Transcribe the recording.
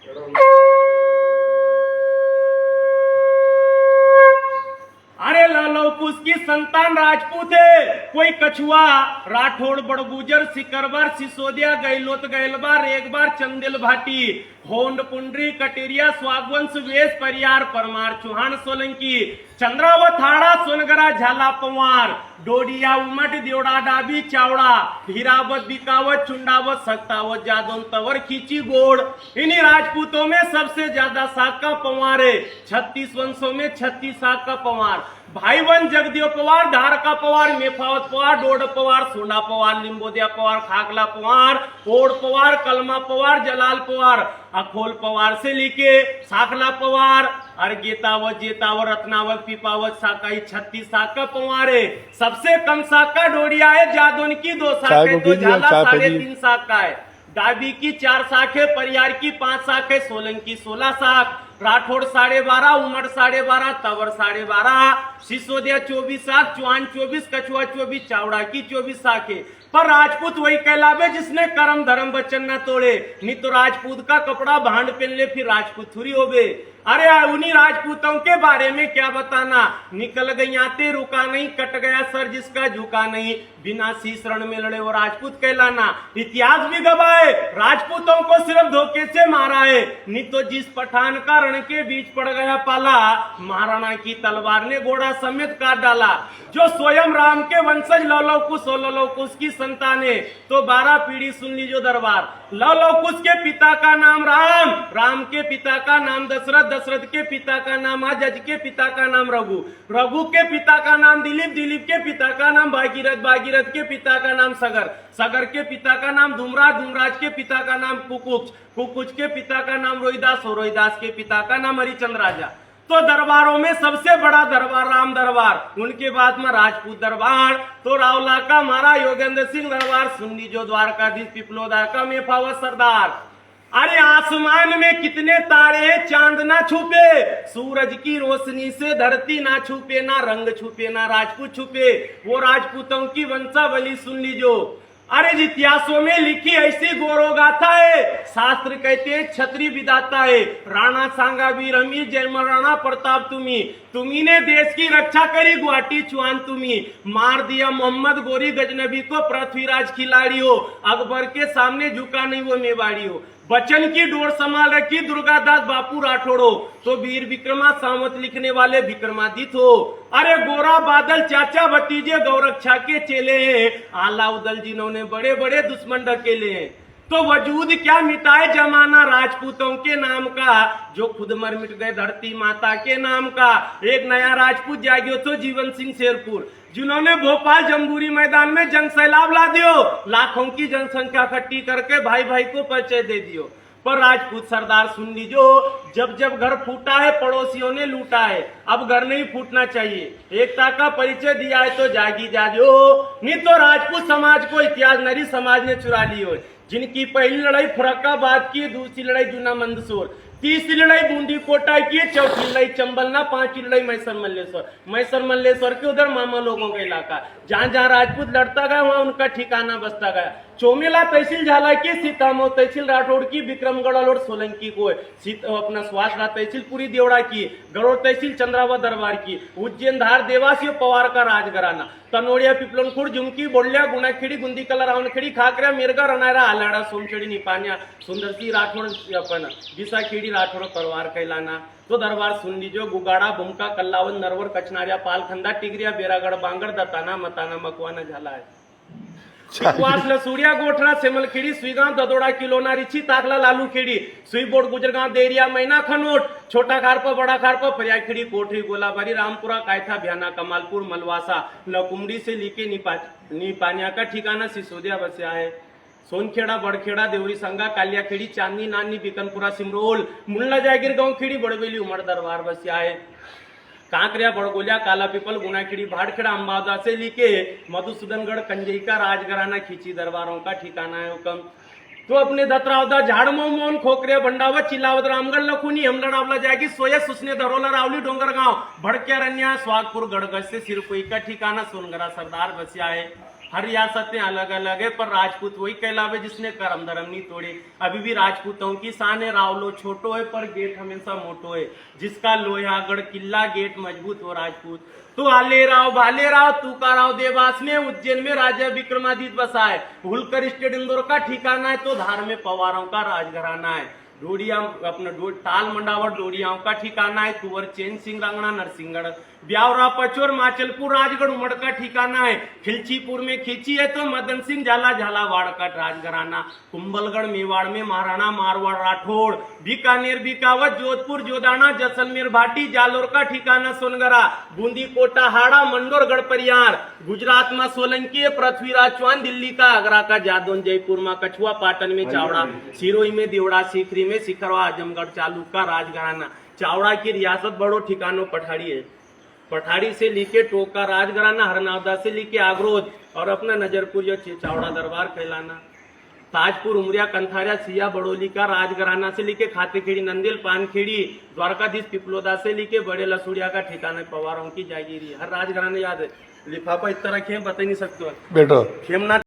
अरे लौकुश की संतान राजपूत है, कोई कछुआ राठौड़ बड़गुजर सिकरबार सिसोदिया गैलोत गैलबार एक बार चंदेल भाटी होंड पुंडरी कटेरिया स्वागवंश वेश परियार परमार चौहान सोलंकी चंद्रावत हाड़ा सोनगरा झाला पवार डोडिया उमट देवड़ा डाबी चावड़ा हीरावत बिकावत चुंडावत सक्तावत जादौन तवर खींची गोड़। इन्हीं राजपूतों में सबसे ज्यादा साग का पवार है। 36 वंशों में 36 साग का पवार। भाईवन जगदेव पवार, धार का पवार, मेफावत पवार, डोड पवार, सोना पवार, लिंबोदिया पवार, खाकला पवार, ओड़ पवार, कलमा पवार, जलाल पवार, अखोल पवार से लेके साखला पवार, अर्गेतावत, जेतावत, रत्नावत, पीपावत, साकाई 36 साग का पवार है। सबसे कम साग का डोडिया है जादौन की 2 साग है, तो झाला 3.5 साग का है। डाबी की 4 साख है, परियार की 5 साख है, सोलंकी 16 साख, राठौड़ 12.5, उमर 12.5, तवर 12.5, सिसोदिया 24 साख, चौहान 24, कछुआ 24, चावड़ा की 24 साख है। पर राजपूत वही कहलावे जिसने कर्म धर्म वचन न तोड़े। नहीं तो राजपूत का कपड़ा भांड पहन ले फिर राजपूत थोड़ी होवे। अरे उन्हीं राजपूतों के बारे में क्या बताना। निकल गई आते रुका नहीं, कट गया सर जिसका झुका नहीं, बिना शीश रण में लड़े वो राजपूत कहलाना। इतिहास भी गवाए राजपूतों को सिर्फ धोखे से मारा है। नहीं तो जिस पठान का रण के बीच पड़ गया पाला, महाराणा की तलवार ने घोड़ा समेत काट डाला। जो स्वयं राम के वंशज लौकुश की संतान है, तो 12 पीढ़ी सुन लीजिए दरबार। लौकुश के पिता का नाम राम, राम के पिता का नाम दशरथ, दशरथ के पिता का नाम अजज के पिता का नाम रघु, रघु के पिता का नाम दिलीप, दिलीप के पिता का नाम भागीरथ, भागीरथ के पिता का नाम सगर, सगर के पिता का नाम धूमराज, धूमराज के पिता का नाम कुकुच, कुकुच के पिता का नाम रोहिदास और रोहिदास के पिता का नाम हरिचंद्र राजा। तो दरबारों में सबसे बड़ा दरबार राम दरबार, उनके बाद में राजपूत दरबार, तो रावला का महाराज योगेंद्र सिंह दरबार, सुन्नी जो द्वारकाधीश पिपलोदा का मेफावत सरदार। अरे आसमान में कितने तारे हैं चांद ना छुपे, सूरज की रोशनी से धरती ना छुपे, ना रंग छुपे ना राजपूत छुपे। वो राजपूतों की वंशावली सुन लीजो। अरे इतिहासों में लिखी ऐसी गौरव गाथा है, शास्त्र कहते हैं छत्री विदाता है। राणा सांगा वीर हमी, जय महाराणा प्रताप तुम्ही ने देश की रक्षा करी, गुवाहाटी चौहान तुम्ही मार दिया मोहम्मद गोरी गजनबी को, पृथ्वीराज खिलाड़ी हो, अकबर के सामने झुका नहीं वो मेवाड़ी हो, बचन की डोर संभाल रखी दुर्गादास बापू राठौड़ो, तो वीर विक्रमा सावंत लिखने वाले विक्रमादित्य हो। अरे गोरा बादल चाचा भतीजे गौरक्षा के चेले हैं, आला उदल जिन्होंने बड़े बड़े दुश्मन ढकेले हैं। तो वजूद क्या मिटाए जमाना राजपूतों के नाम का, जो खुद मर मिट गए धरती माता के नाम का। एक नया राजपूत जागियो तो जीवन सिंह शेरपुर, जिन्होंने भोपाल जम्बूरी मैदान में जंग सैलाब ला दियो, लाखों की जनसंख्या इकट्ठी करके भाई भाई को परिचय दे दियो। पर राजपूत सरदार सुन लीजो, जब जब घर फूटा है पड़ोसियों ने लूटा है, अब घर नहीं फूटना चाहिए। एकता का परिचय दिया है तो जागी जाजो, नहीं तो राजपूत समाज को इतिहास नरी समाज ने चुरा ली हो। जिनकी पहली लड़ाई फरक्काबाद की, दूसरी लड़ाई जूना मंदसौर, तीसरी लड़ाई बूंदी कोटा की, चौथी लड़ाई चंबलना, पांचवी लड़ाई मैसर मल्लेश्वर। मैसर मल्लेश्वर के उधर मामा लोगों का इलाका, जहां जहां राजपूत लड़ता गया वहां उनका ठिकाना बसता गया। चोमेला तहसील झाला की, सीतामऊ तहसील राठौड़ की, विक्रमगढ़ और सोलंकी को, अपना सुहासरा तहसील पूरी देवड़ा की, गरुड़ तहसील चंद्रावत दरबार की, उज्जैन धार देवासी पवार का राजघराना, तनोड़िया पिपलनखुड़ झुमकी बोलिया गुनाखेड़ी गुंदी कला रावणखेड़ी खाकरा मिरगा रनारा आलाड़ा सोमखेड़ी निपानिया सुंदरसी राठौड़ अपन बिसाखेड़ी राठौड़ परिवार कहलाना। तो दरबार सुन लीजिए, गुगाड़ा बुमका कल्लावन नरवर कचनारिया पालखंडा टिगरिया बेरागढ़ बांगड़ दताना मताना मकवाना झाला है। उपवास लसूड़िया गोठरा सेमलखेड़ी सुईगांव ददोड़ा किलोना रिची ताकला लालूखेड़ी सुईबोर्ड गुजरगांव देरिया मैना खनोट छोटा खारपा बड़ा खारपा परियाखेड़ी कोठरी गोलाबारी रामपुरा कायथा भ्याना कमालपुर मलवासा लकुमड़ी से लीके निपानिया का ठिकाना सिसोदिया बसिया है। सोनखेड़ा बड़खेड़ा देवरी संगा कालियाखेड़ी चांदनी नानी बिकनपुरा सिमरोल मुल्ला जागीर गांव खेड़ी बड़वेली उमर दरबार बसिया है। कांकरिया बड़गोलिया काला पीपल गुनाखेड़ी भाड़खेड़ा अंबादा से लेके मधुसूदनगढ़ कंजई का राजघराना खींची दरबारों का ठिकाना है हुकम। तो अपने दतरावदा झाड़मो मोन खोकरे भंडावत चिलावत रामगढ़ लखुनी हमला रावला जाएगी सोया सुसने धरोला रावली डोंगरगांव भड़के रनिया स्वागपुर गढ़गज से सिरकोई का ठिकाना सोनगरा सरदार बसिया है। हर रियासतें अलग अलग है, पर राजपूत वही कहलावे जिसने करम धर्म नहीं तोड़े। अभी भी राजपूतों की शान है, रावलो छोटो है पर गेट हमेशा मोटो है। जिसका लोहागढ़ किला गेट मजबूत हो राजपूत। तो आले राव भाले राव तुकाराव देवास में उज्जैन में राजा विक्रमादित्य बसा है। हुलकर स्टेट इंदौर का ठिकाना है, तो धार में पवारों का राजघराना है। डोडिया अपना ताल मंडावर डोडियाओं का ठिकाना है। कुंवर चैन सिंह रांगणा नरसिंहगढ़ ब्यावरा पचोर माचलपुर राजगढ़ उमड़ का ठिकाना है। खिलचीपुर में खींची है तो मदन सिंह झाला झालावाड़ का राजघराना। कुंभलगढ़ मेवाड़ में महाराणा मारवाड़ राठौड़। बीकानेर बीकावत जोधपुर जोदाना जैसलमेर भाटी जालोर का ठिकाना सोनगरा। बूंदी कोटा हाड़ा मंडोर गढ़परियार। गुजरात में सोलंकी पृथ्वीराज चौहान। दिल्ली का आगरा का जादौन। जयपुर में कछुआ पाटन में चावड़ा। सिरोही में देवड़ा सीकरी में सिखरवा आजमगढ़ चालू का राजघराना। चावड़ा की रियासत बड़ो ठिकानों पठाड़ी है। पठाड़ी से लेके टोका राजघराना। हरनावदा से लेके आगरोद और अपना नजरपुर या चावड़ा दरबार कहलाना। ताजपुर उमरिया कंथारिया सिया बड़ोली का राजघराना से लेके खातेखेड़ी नंदेल पानखेड़ी द्वारकाधीश पिपलोदा से लेके बड़े लसुड़िया का ठिकाना पवारों की जागीरी। हर राजघराना याद है। लिफाफा इस तरह के बता नहीं सकते बेटा खेमना